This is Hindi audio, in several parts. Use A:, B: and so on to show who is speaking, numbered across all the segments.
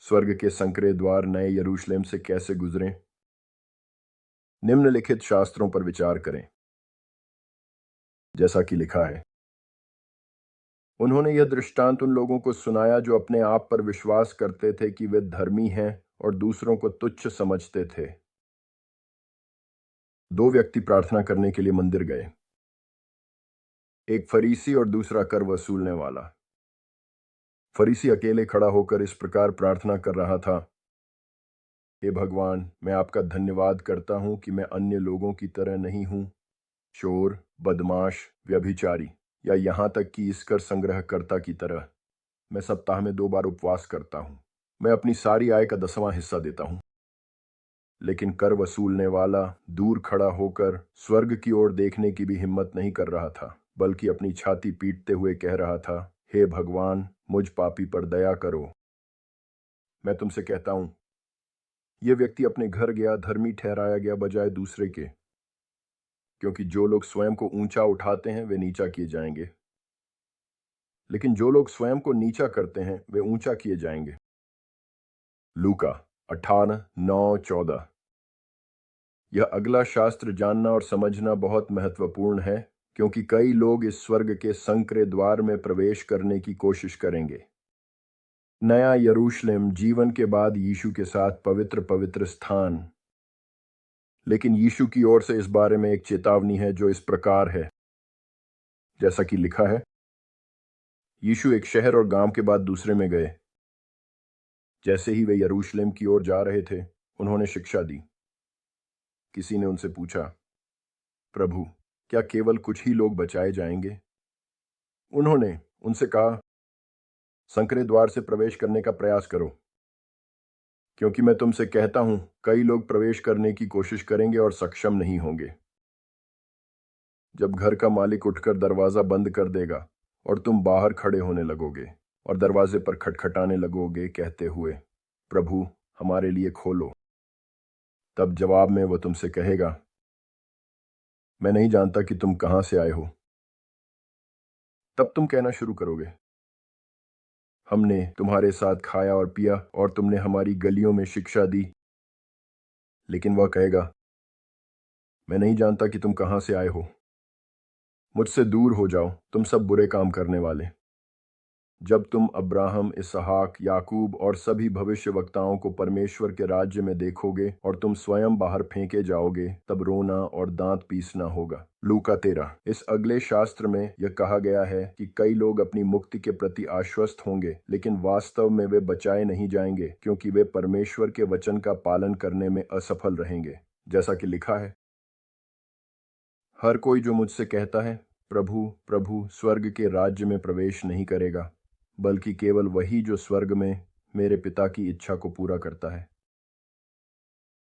A: स्वर्ग के संकरे द्वार नए यरूशलेम से कैसे गुजरें। निम्नलिखित शास्त्रों पर विचार करें। जैसा कि लिखा है, उन्होंने यह दृष्टांत उन लोगों को सुनाया जो अपने आप पर विश्वास करते थे कि वे धर्मी हैं और दूसरों को तुच्छ समझते थे। दो व्यक्ति प्रार्थना करने के लिए मंदिर गए, एक फरीसी और दूसरा कर वसूलने वाला। फरीसी अकेले खड़ा होकर इस प्रकार प्रार्थना कर रहा था, हे भगवान, मैं आपका धन्यवाद करता हूं कि मैं अन्य लोगों की तरह नहीं हूं, चोर, बदमाश, व्यभिचारी या यहां तक कि इस कर संग्रहकर्ता की तरह। मैं सप्ताह में 2 बार उपवास करता हूं। मैं अपनी सारी आय का 10वां हिस्सा देता हूं। लेकिन कर वसूलने वाला दूर खड़ा होकर स्वर्ग की ओर देखने की भी हिम्मत नहीं कर रहा था, बल्कि अपनी छाती पीटते हुए कह रहा था, हे भगवान, मुझ पापी पर दया करो। मैं तुमसे कहता हूं, यह व्यक्ति अपने घर गया धर्मी ठहराया गया बजाय दूसरे के, क्योंकि जो लोग स्वयं को ऊंचा उठाते हैं वे नीचा किए जाएंगे, लेकिन जो लोग स्वयं को नीचा करते हैं वे ऊंचा किए जाएंगे। लूका 18:9-14। यह अगला शास्त्र जानना और समझना बहुत महत्वपूर्ण है, क्योंकि कई लोग इस स्वर्ग के संकरे द्वार में प्रवेश करने की कोशिश करेंगे। नया यरूशलेम जीवन के बाद यीशु के साथ पवित्र पवित्र स्थान। लेकिन यीशु की ओर से इस बारे में एक चेतावनी है जो इस प्रकार है, जैसा कि लिखा है, यीशु एक शहर और गांव के बाद दूसरे में गए। जैसे ही वे यरूशलेम की ओर जा रहे थे, उन्होंने शिक्षा दी। किसी ने उनसे पूछा, प्रभु, क्या केवल कुछ ही लोग बचाए जाएंगे? उन्होंने उनसे कहा, संकरे द्वार से प्रवेश करने का प्रयास करो, क्योंकि मैं तुमसे कहता हूं, कई लोग प्रवेश करने की कोशिश करेंगे और सक्षम नहीं होंगे। जब घर का मालिक उठकर दरवाजा बंद कर देगा और तुम बाहर खड़े होने लगोगे और दरवाजे पर खटखटाने लगोगे कहते हुए, प्रभु, हमारे लिए खोलो, तब जवाब में वो तुमसे कहेगा, मैं नहीं जानता कि तुम कहां से आए हो। तब तुम कहना शुरू करोगे, हमने तुम्हारे साथ खाया और पिया और तुमने हमारी गलियों में शिक्षा दी। लेकिन वह कहेगा, मैं नहीं जानता कि तुम कहां से आए हो। मुझसे दूर हो जाओ, तुम सब बुरे काम करने वाले। जब तुम अब्राहम, इसहाक, याकूब और सभी भविष्यवक्ताओं को परमेश्वर के राज्य में देखोगे और तुम स्वयं बाहर फेंके जाओगे, तब रोना और दांत पीसना होगा। लूका 13। इस अगले शास्त्र में यह कहा गया है कि कई लोग अपनी मुक्ति के प्रति आश्वस्त होंगे, लेकिन वास्तव में वे बचाए नहीं जाएंगे, क्योंकि वे परमेश्वर के वचन का पालन करने में असफल रहेंगे। जैसा कि लिखा है, हर कोई जो मुझसे कहता है, प्रभु प्रभु, स्वर्ग के राज्य में प्रवेश नहीं करेगा, बल्कि केवल वही जो स्वर्ग में मेरे पिता की इच्छा को पूरा करता है।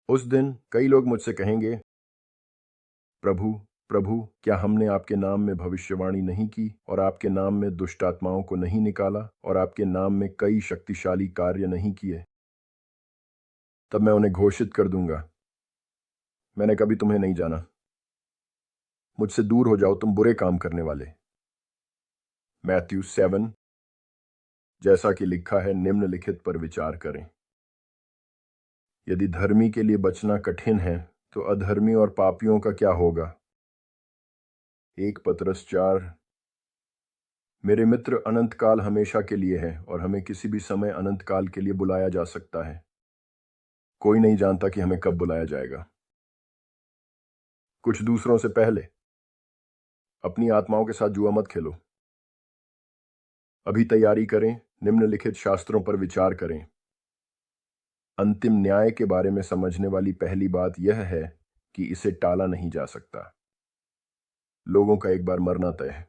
A: उस दिन कई लोग मुझसे कहेंगे, प्रभु प्रभु, क्या हमने आपके नाम में भविष्यवाणी नहीं की और आपके नाम में दुष्ट आत्माओं को नहीं निकाला और आपके नाम में कई शक्तिशाली कार्य नहीं किए? तब मैं उन्हें घोषित कर दूंगा, मैंने कभी तुम्हें नहीं जाना। मुझसे दूर हो जाओ, तुम बुरे काम करने वाले। मैथ्यू 7। जैसा कि लिखा है, निम्नलिखित पर विचार करें। यदि धर्मी के लिए बचना कठिन है, तो अधर्मी और पापियों का क्या होगा? 1 पतरस 4। मेरे मित्र, अनंत काल हमेशा के लिए है और हमें किसी भी समय अनंत काल के लिए बुलाया जा सकता है। कोई नहीं जानता कि हमें कब बुलाया जाएगा। कुछ दूसरों से पहले अपनी आत्माओं के साथ जुआ मत खेलो। अभी तैयारी करें, निम्नलिखित शास्त्रों पर विचार करें। अंतिम न्याय के बारे में समझने वाली पहली बात यह है कि इसे टाला नहीं जा सकता। लोगों का एक बार मरना तय है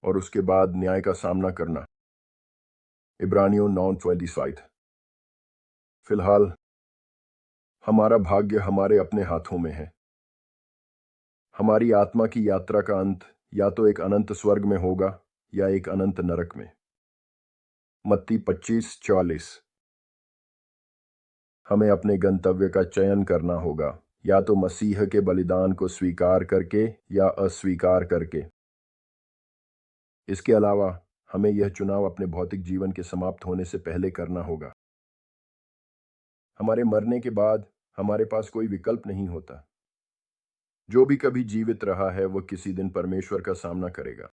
A: और उसके बाद न्याय का सामना करना। इब्रानियों 9:25। फिलहाल हमारा भाग्य हमारे अपने हाथों में है। हमारी आत्मा की यात्रा का अंत या तो एक अनंत स्वर्ग में होगा या एक अनंत नरक में। मत्ती 25:40। हमें अपने गंतव्य का चयन करना होगा, या तो मसीह के बलिदान को स्वीकार करके या अस्वीकार करके। इसके अलावा हमें यह चुनाव अपने भौतिक जीवन के समाप्त होने से पहले करना होगा। हमारे मरने के बाद हमारे पास कोई विकल्प नहीं होता। जो भी कभी जीवित रहा है वह किसी दिन परमेश्वर का सामना करेगा।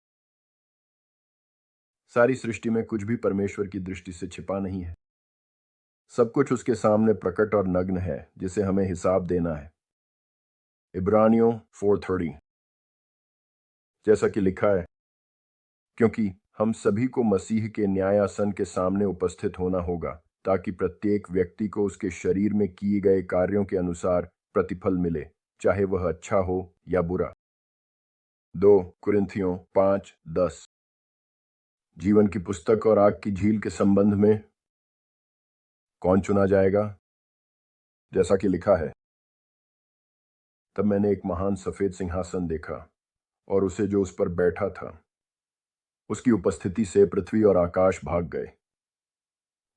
A: सारी सृष्टि में कुछ भी परमेश्वर की दृष्टि से छिपा नहीं है। सब कुछ उसके सामने प्रकट और नग्न है, जिसे हमें हिसाब देना है। इब्रानियों 4:30। जैसा कि लिखा है, क्योंकि हम सभी को मसीह के न्यायासन के सामने उपस्थित होना होगा, ताकि प्रत्येक व्यक्ति को उसके शरीर में किए गए कार्यों के अनुसार प्रतिफल मिले, चाहे वह अच्छा हो या बुरा। 2 कुरिन्थियों 5:10। जीवन की पुस्तक और आग की झील के संबंध में कौन चुना जाएगा? जैसा कि लिखा है, तब मैंने एक महान सफेद सिंहासन देखा और उसे जो उस पर बैठा था, उसकी उपस्थिति से पृथ्वी और आकाश भाग गए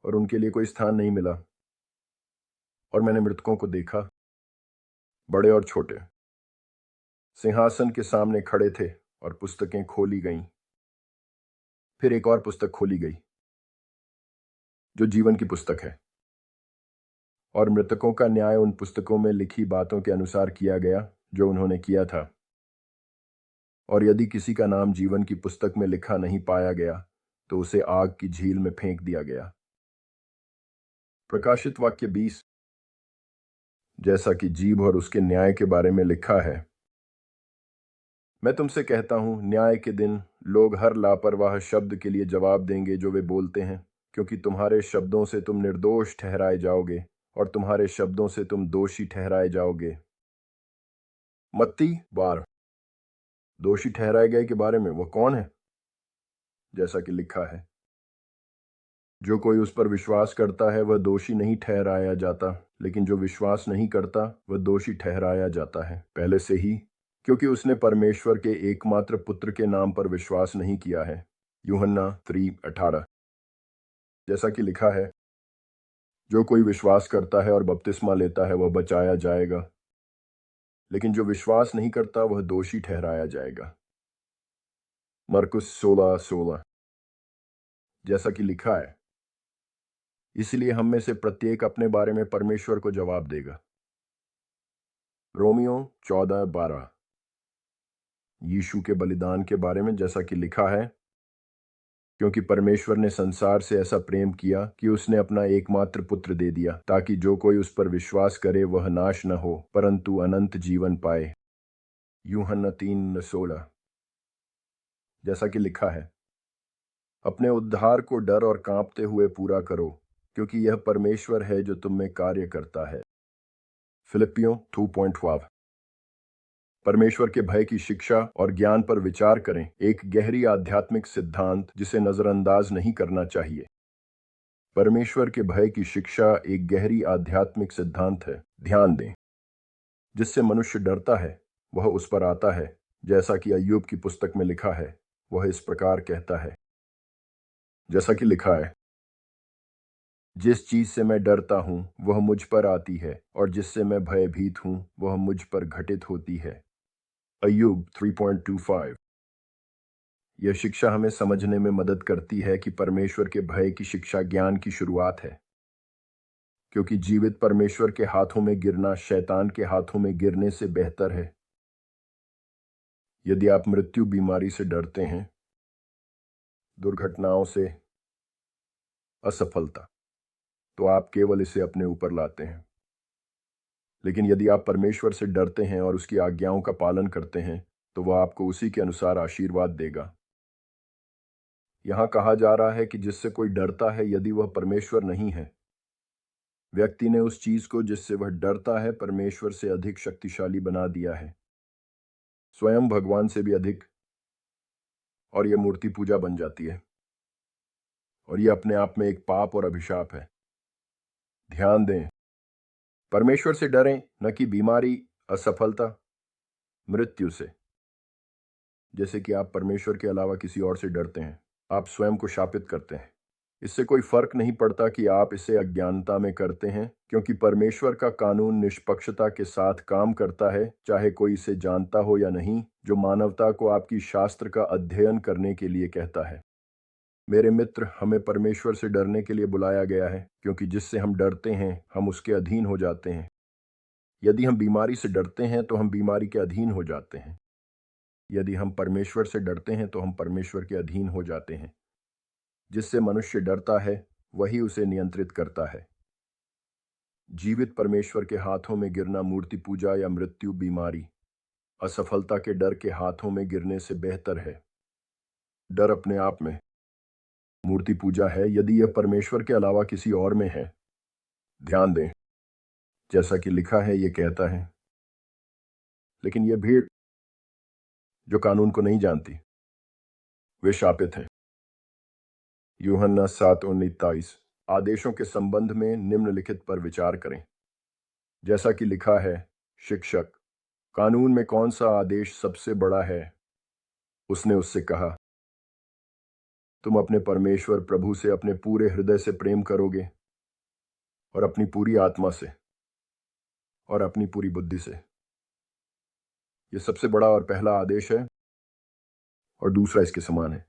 A: और उनके लिए कोई स्थान नहीं मिला। और मैंने मृतकों को देखा, बड़े और छोटे, सिंहासन के सामने खड़े थे और पुस्तकें खोली गईं। फिर एक और पुस्तक खोली गई, जो जीवन की पुस्तक है, और मृतकों का न्याय उन पुस्तकों में लिखी बातों के अनुसार किया गया जो उन्होंने किया था। और यदि किसी का नाम जीवन की पुस्तक में लिखा नहीं पाया गया, तो उसे आग की झील में फेंक दिया गया। प्रकाशित वाक्य 20। जैसा कि जीव और उसके न्याय के बारे में लिखा है, मैं तुमसे कहता हूं, न्याय के दिन लोग हर लापरवाह शब्द के लिए जवाब देंगे जो वे बोलते हैं, क्योंकि तुम्हारे शब्दों से तुम निर्दोष ठहराए जाओगे और तुम्हारे शब्दों से तुम दोषी ठहराए जाओगे। मत्ती 12। दोषी ठहराए गए के बारे में वह कौन है? जैसा कि लिखा है, जो कोई उस पर विश्वास करता है वह दोषी नहीं ठहराया जाता, लेकिन जो विश्वास नहीं करता वह दोषी ठहराया जाता है पहले से ही, क्योंकि उसने परमेश्वर के एकमात्र पुत्र के नाम पर विश्वास नहीं किया है। यूहन्ना 3:18। जैसा कि लिखा है, जो कोई विश्वास करता है और बपतिस्मा लेता है वह बचाया जाएगा, लेकिन जो विश्वास नहीं करता वह दोषी ठहराया जाएगा। मरकुस 16:16। जैसा कि लिखा है, इसलिए हम में से प्रत्येक अपने बारे में परमेश्वर को जवाब देगा। रोमियो 14:12। यीशु के बलिदान के बारे में जैसा कि लिखा है, क्योंकि परमेश्वर ने संसार से ऐसा प्रेम किया कि उसने अपना एकमात्र पुत्र दे दिया, ताकि जो कोई उस पर विश्वास करे वह नाश न हो परंतु अनंत जीवन पाए। यूहन्ना 3:16। जैसा कि लिखा है, अपने उद्धार को डर और कांपते हुए पूरा करो, क्योंकि यह परमेश्वर है जो तुम में कार्य करता है। फिलिपियों 2:12। परमेश्वर के भय की शिक्षा और ज्ञान पर विचार करें, एक गहरी आध्यात्मिक सिद्धांत जिसे नजरअंदाज नहीं करना चाहिए। परमेश्वर के भय की शिक्षा एक गहरी आध्यात्मिक सिद्धांत है, ध्यान दें, जिससे मनुष्य डरता है वह उस पर आता है। जैसा कि अय्यूब की पुस्तक में लिखा है, वह इस प्रकार कहता है, जैसा कि लिखा है, जिस चीज से मैं डरता हूं वह मुझ पर आती है, और जिससे मैं भयभीत हूं वह मुझ पर घटित होती है। अय्यूब 3:25। यह शिक्षा हमें समझने में मदद करती है कि परमेश्वर के भय की शिक्षा ज्ञान की शुरुआत है, क्योंकि जीवित परमेश्वर के हाथों में गिरना शैतान के हाथों में गिरने से बेहतर है। यदि आप मृत्यु बीमारी से डरते हैं, दुर्घटनाओं से, असफलता, तो आप केवल इसे अपने ऊपर लाते हैं। लेकिन यदि आप परमेश्वर से डरते हैं और उसकी आज्ञाओं का पालन करते हैं, तो वह आपको उसी के अनुसार आशीर्वाद देगा। यहां कहा जा रहा है कि जिससे कोई डरता है, यदि वह परमेश्वर नहीं है, व्यक्ति ने उस चीज को जिससे वह डरता है परमेश्वर से अधिक शक्तिशाली बना दिया है, स्वयं भगवान से भी अधिक, और यह मूर्ति पूजा बन जाती है। और यह अपने आप में एक पाप और अभिशाप है। ध्यान दें, परमेश्वर से डरें, न कि बीमारी, असफलता, मृत्यु से। जैसे कि आप परमेश्वर के अलावा किसी और से डरते हैं, आप स्वयं को शापित करते हैं। इससे कोई फर्क नहीं पड़ता कि आप इसे अज्ञानता में करते हैं, क्योंकि परमेश्वर का कानून निष्पक्षता के साथ काम करता है, चाहे कोई इसे जानता हो या नहीं, जो मानवता को आपकी शास्त्र का अध्ययन करने के लिए कहता है। मेरे मित्र, हमें परमेश्वर से डरने के लिए बुलाया गया है, क्योंकि जिससे हम डरते हैं हम उसके अधीन हो जाते हैं। यदि हम बीमारी से डरते हैं तो हम बीमारी के अधीन हो जाते हैं। यदि हम परमेश्वर से डरते हैं तो हम परमेश्वर के अधीन हो जाते हैं। जिससे मनुष्य डरता है वही उसे नियंत्रित करता है। जीवित परमेश्वर के हाथों में गिरना मूर्ति पूजा या मृत्यु, बीमारी, असफलता के डर के हाथों में गिरने से बेहतर है। डर अपने आप में मूर्ति पूजा है यदि यह परमेश्वर के अलावा किसी और में है। ध्यान दें, जैसा कि लिखा है, यह कहता है, लेकिन यह भीड़ जो कानून को नहीं जानती वे शापित हैं। यूहन्ना 7:19। आदेशों के संबंध में निम्नलिखित पर विचार करें। जैसा कि लिखा है, शिक्षक, कानून में कौन सा आदेश सबसे बड़ा है? उसने उससे कहा, तुम अपने परमेश्वर प्रभु से अपने पूरे हृदय से प्रेम करोगे और अपनी पूरी आत्मा से और अपनी पूरी बुद्धि से। यह सबसे बड़ा और पहला आदेश है और दूसरा इसके समान है।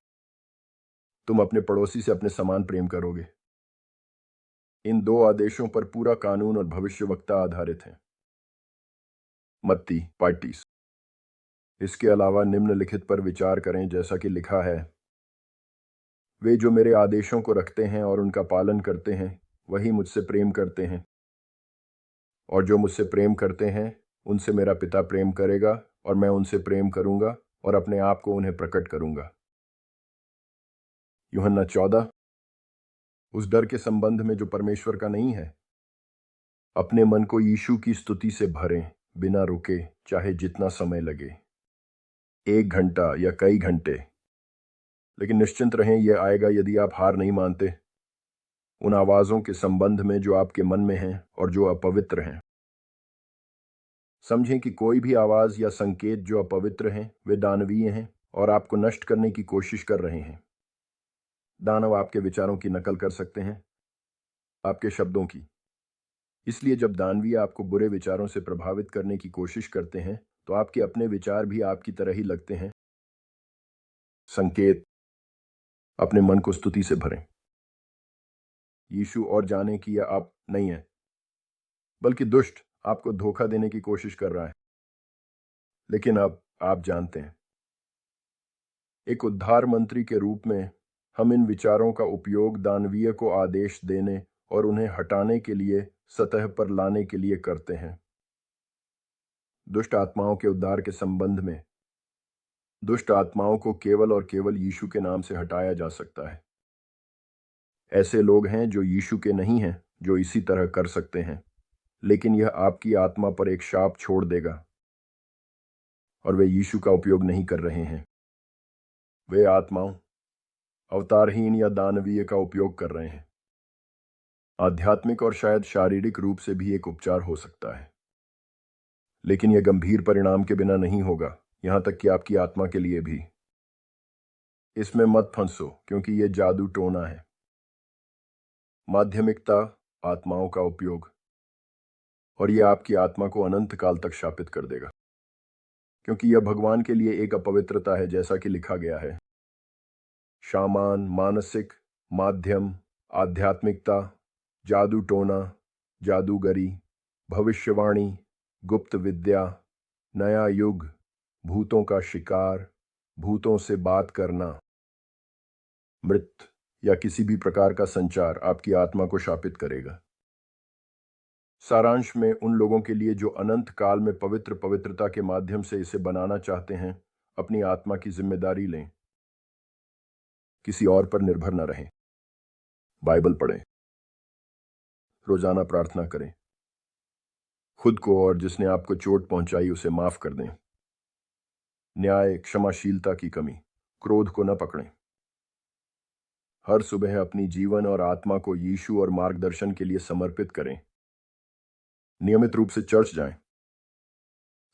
A: तुम अपने पड़ोसी से अपने समान प्रेम करोगे। इन दो आदेशों पर पूरा कानून और भविष्यवक्ता आधारित हैं। मत्ती 5:30। इसके अलावा निम्नलिखित पर विचार करें, जैसा कि लिखा है, वे जो मेरे आदेशों को रखते हैं और उनका पालन करते हैं वही मुझसे प्रेम करते हैं, और जो मुझसे प्रेम करते हैं उनसे मेरा पिता प्रेम करेगा और मैं उनसे प्रेम करूंगा और अपने आप को उन्हें प्रकट करूंगा। यूहन्ना 14। उस डर के संबंध में जो परमेश्वर का नहीं है। अपने मन को यीशु की स्तुति से भरें, बिना रुके, चाहे जितना समय लगे, 1 घंटा या कई घंटे। लेकिन निश्चिंत रहें, यह आएगा यदि आप हार नहीं मानते उन आवाज़ों के संबंध में जो आपके मन में हैं और जो अपवित्र हैं। समझें कि कोई भी आवाज़ या संकेत जो अपवित्र हैं वे दानवीय हैं और आपको नष्ट करने की कोशिश कर रहे हैं। दानव आपके विचारों की नकल कर सकते हैं, आपके शब्दों की। इसलिए जब दानवीय आपको बुरे विचारों से प्रभावित करने की कोशिश करते हैं तो आपके अपने विचार भी आपकी तरह ही लगते हैं। संकेत, अपने मन को स्तुति से भरें। यीशु और जाने कि यह आप नहीं है, बल्कि दुष्ट आपको धोखा देने की कोशिश कर रहा है, लेकिन अब आप जानते हैं। एक उद्धार मंत्री के रूप में हम इन विचारों का उपयोग दानवीय को आदेश देने और उन्हें हटाने के लिए, सतह पर लाने के लिए करते हैं। दुष्ट आत्माओं के उद्धार के संबंध में दुष्ट आत्माओं को केवल और केवल यीशु के नाम से हटाया जा सकता है। ऐसे लोग हैं जो यीशु के नहीं हैं जो इसी तरह कर सकते हैं, लेकिन यह आपकी आत्मा पर एक शाप छोड़ देगा और वे यीशु का उपयोग नहीं कर रहे हैं। वे आत्माओं, अवतारहीन या दानवीय का उपयोग कर रहे हैं। आध्यात्मिक और शायद शारीरिक रूप से भी एक उपचार हो सकता है, लेकिन यह गंभीर परिणाम के बिना नहीं होगा, यहां तक कि आपकी आत्मा के लिए भी। इसमें मत फंसो, क्योंकि यह जादू टोना है। माध्यमिकता, आत्माओं का उपयोग, और यह आपकी आत्मा को अनंत काल तक शापित कर देगा, क्योंकि यह भगवान के लिए एक अपवित्रता है, जैसा कि लिखा गया है। शामान, मानसिक, माध्यम, आध्यात्मिकता, जादू टोना, जादूगरी, भविष्यवाणी, गुप्त विद्या, नया युग, भूतों का शिकार, भूतों से बात करना, मृत या किसी भी प्रकार का संचार आपकी आत्मा को शापित करेगा। सारांश में, उन लोगों के लिए जो अनंत काल में पवित्रता के माध्यम से इसे बनाना चाहते हैं, अपनी आत्मा की जिम्मेदारी लें। किसी और पर निर्भर न रहें। बाइबल पढ़ें, रोजाना प्रार्थना करें, खुद को और जिसने आपको चोट पहुंचाई उसे माफ कर दें। न्याय, क्षमाशीलता की कमी, क्रोध को न पकड़ें। हर सुबह अपनी जीवन और आत्मा को यीशु और मार्गदर्शन के लिए समर्पित करें। नियमित रूप से चर्च जाएं।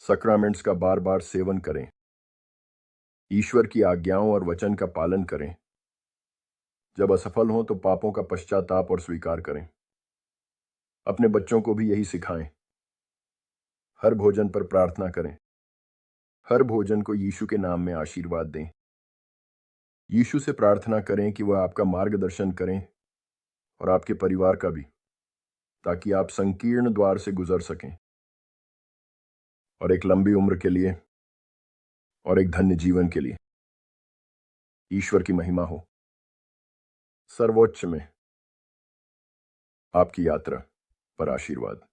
A: सैक्रामेंट्स का बार बार सेवन करें। ईश्वर की आज्ञाओं और वचन का पालन करें। जब असफल हों तो पापों का पश्चाताप और स्वीकार करें। अपने बच्चों को भी यही सिखाएं। हर भोजन पर प्रार्थना करें। हर भोजन को यीशु के नाम में आशीर्वाद दें। यीशु से प्रार्थना करें कि वह आपका मार्गदर्शन करें और आपके परिवार का भी, ताकि आप संकीर्ण द्वार से गुजर सकें और एक लंबी उम्र के लिए और एक धन्य जीवन के लिए ईश्वर की महिमा हो। सर्वोच्च में आपकी यात्रा पर आशीर्वाद।